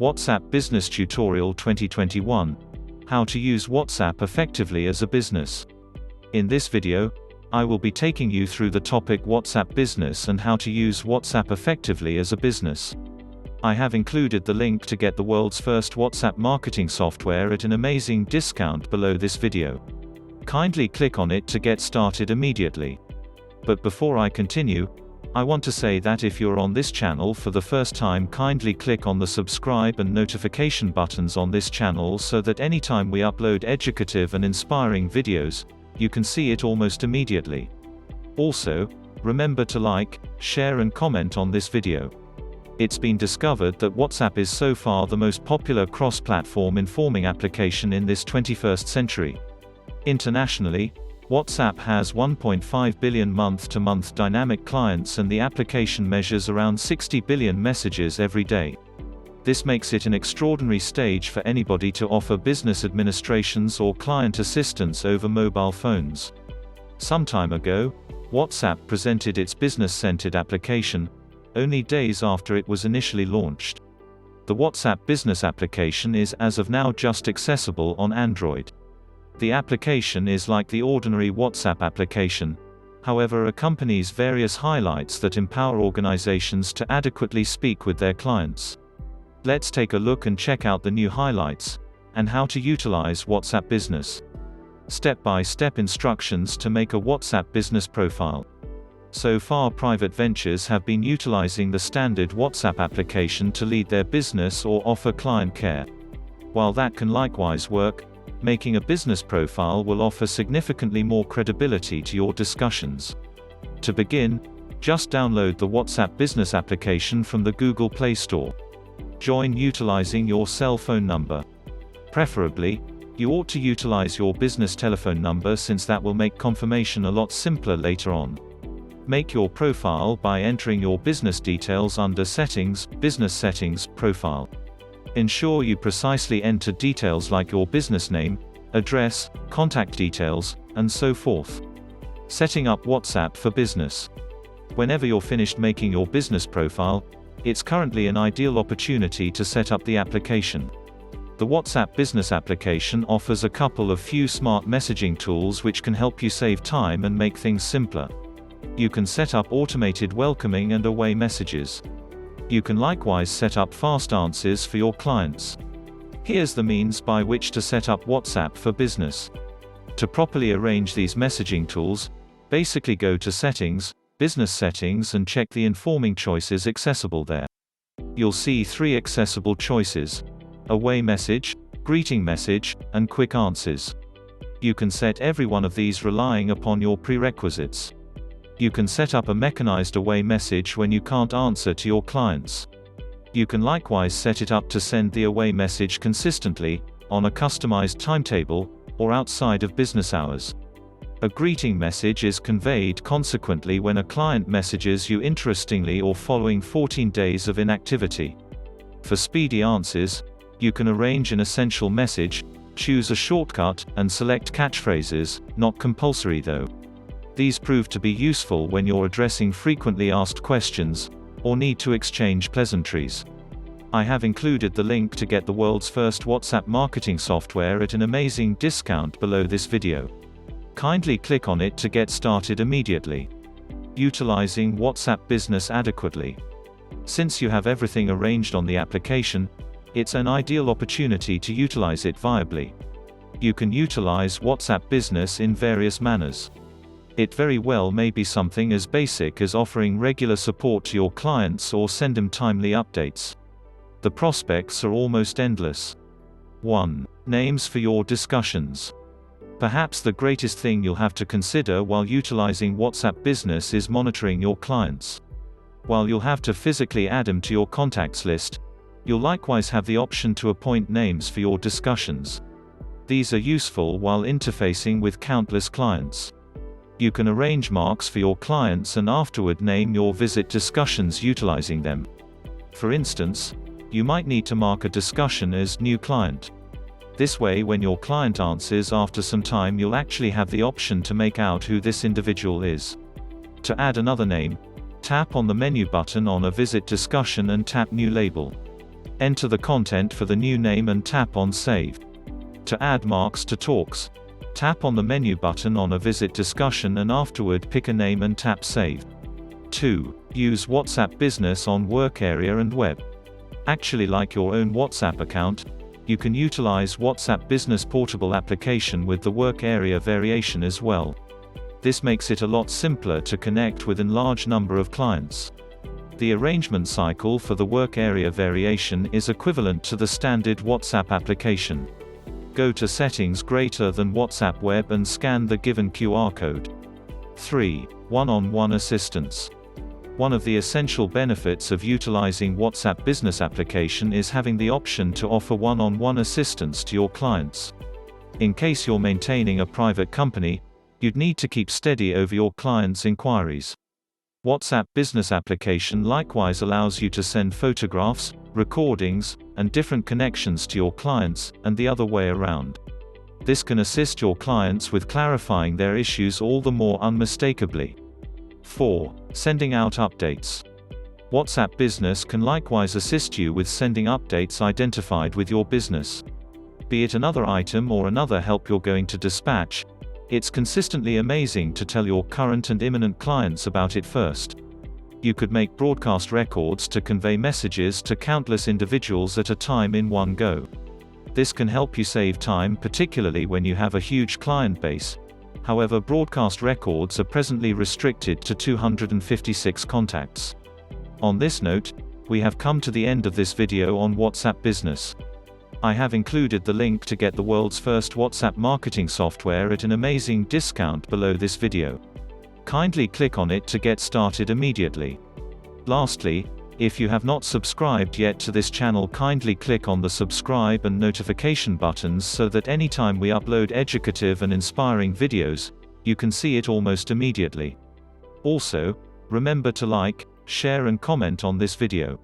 WhatsApp Business Tutorial 2021. How to use WhatsApp effectively as a business. In this video, I will be taking you through the topic WhatsApp Business and how to use WhatsApp effectively as a business. I have included the link to get the world's first WhatsApp marketing software at an amazing discount below this video. Kindly click on it to get started immediately. But before I continue, I want to say that if you're on this channel for the first time, kindly click on the subscribe and notification buttons on this channel so that anytime we upload educative and inspiring videos, you can see it almost immediately. Also, remember to like, share and comment on this video. It's been discovered that WhatsApp is so far the most popular cross-platform informing application in this 21st century. Internationally, WhatsApp has 1.5 billion month-to-month dynamic clients and the application measures around 60 billion messages every day. This makes it an extraordinary stage for anybody to offer business administrations or client assistance over mobile phones. Some time ago, WhatsApp presented its business-centered application, only days after it was initially launched. The WhatsApp Business application is as of now just accessible on Android. The application is like the ordinary WhatsApp application, however accompanies various highlights that empower organizations to adequately speak with their clients. Let's take a look and check out the new highlights, and how to utilize WhatsApp Business. Step-by-step instructions to make a WhatsApp business profile. So far, private ventures have been utilizing the standard WhatsApp application to lead their business or offer client care. While that can likewise work, making a business profile will offer significantly more credibility to your discussions. To begin, just download the WhatsApp Business application from the Google Play Store. Join utilizing your cell phone number. Preferably, you ought to utilize your business telephone number since that will make confirmation a lot simpler later on. Make your profile by entering your business details under Settings, Business Settings, Profile. Ensure you precisely enter details like your business name, address, contact details, and so forth. Setting up WhatsApp for Business. Whenever you're finished making your business profile, it's currently an ideal opportunity to set up the application. The WhatsApp Business application offers a couple of few smart messaging tools which can help you save time and make things simpler. You can set up automated welcoming and away messages. You can likewise set up fast answers for your clients. Here's the means by which to set up WhatsApp for Business. To properly arrange these messaging tools, basically go to Settings, Business Settings and check the informing choices accessible there. You'll see 3 accessible choices: Away Message, Greeting Message, and Quick Answers. You can set every one of these relying upon your prerequisites. You can set up a mechanized away message when you can't answer to your clients. You can likewise set it up to send the away message consistently, on a customized timetable, or outside of business hours. A greeting message is conveyed consequently when a client messages you interestingly or following 14 days of inactivity. For speedy answers, you can arrange an essential message, choose a shortcut, and select catchphrases, not compulsory though. These prove to be useful when you're addressing frequently asked questions, or need to exchange pleasantries. I have included the link to get the world's first WhatsApp marketing software at an amazing discount below this video. Kindly click on it to get started immediately. Utilizing WhatsApp Business adequately. Since you have everything arranged on the application, it's an ideal opportunity to utilize it viably. You can utilize WhatsApp Business in various manners. It very well may be something as basic as offering regular support to your clients or send them timely updates. The prospects are almost endless. 1. Names for your discussions. Perhaps the greatest thing you'll have to consider while utilizing WhatsApp Business is monitoring your clients. While you'll have to physically add them to your contacts list, you'll likewise have the option to appoint names for your discussions. These are useful while interfacing with countless clients. You can arrange marks for your clients and afterward name your visit discussions utilizing them. For instance, you might need to mark a discussion as New Client. This way, when your client answers after some time, you'll actually have the option to make out who this individual is. To add another name, tap on the menu button on a visit discussion and tap New Label. Enter the content for the new name and tap on Save. To add marks to talks, tap on the menu button on a visit discussion and afterward pick a name and tap Save. 2. Use WhatsApp Business on work area and web. Actually, like your own WhatsApp account, you can utilize WhatsApp Business Portable application with the work area variation as well. This makes it a lot simpler to connect with a large number of clients. The arrangement cycle for the work area variation is equivalent to the standard WhatsApp application. Go to Settings greater than WhatsApp Web and scan the given QR code. 3. One-on-one assistance. One of the essential benefits of utilizing WhatsApp Business application is having the option to offer one-on-one assistance to your clients. In case you're maintaining a private company, you'd need to keep steady over your clients' inquiries. WhatsApp Business application likewise allows you to send photographs, recordings, and different connections to your clients, and the other way around. This can assist your clients with clarifying their issues all the more unmistakably. 4. Sending out updates. WhatsApp Business can likewise assist you with sending updates identified with your business. Be it another item or another help you're going to dispatch, it's consistently amazing to tell your current and imminent clients about it first. You could make broadcast records to convey messages to countless individuals at a time in one go. This can help you save time, particularly when you have a huge client base. However, broadcast records are presently restricted to 256 contacts. On this note, we have come to the end of this video on WhatsApp Business. I have included the link to get the world's first WhatsApp marketing software at an amazing discount below this video. Kindly click on it to get started immediately. Lastly, if you have not subscribed yet to this channel, kindly click on the subscribe and notification buttons so that anytime we upload educative and inspiring videos, you can see it almost immediately. Also, remember to like, share and comment on this video.